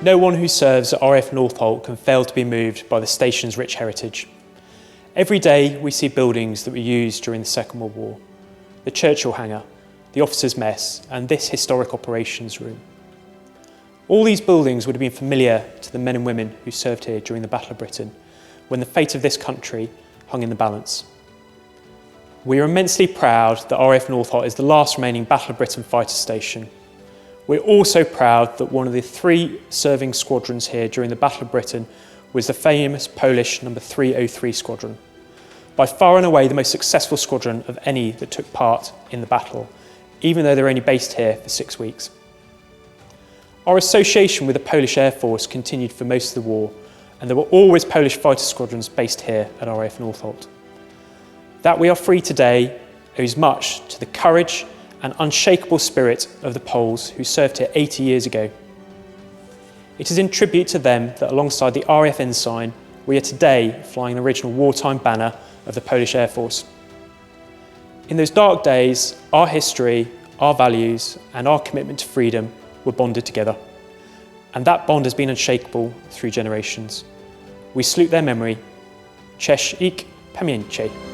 No one who serves at RAF Northolt can fail to be moved by the station's rich heritage. Every day we see buildings that were used during the Second World War. The Churchill hangar, the officers' mess, and this historic operations room. All these buildings would have been familiar to the men and women who served here during the Battle of Britain, when the fate of this country hung in the balance. We are immensely proud that RAF Northolt is the last remaining Battle of Britain fighter station. We're also proud that one of the 3 serving squadrons here during the Battle of Britain was the famous Polish No. 303 Squadron, by far and away the most successful squadron of any that took part in the battle, even though they were only based here for 6 weeks. Our association with the Polish Air Force continued for most of the war, and there were always Polish fighter squadrons based here at RAF Northolt. That we are free today owes much to the courage and unshakable spirit of the Poles who served here 80 years ago. It is in tribute to them that alongside the RAF ensign, we are today flying the original wartime banner of the Polish Air Force. In those dark days, our history, our values, and our commitment to freedom were bonded together. And that bond has been unshakable through generations. We salute their memory. Cześć, pamięci.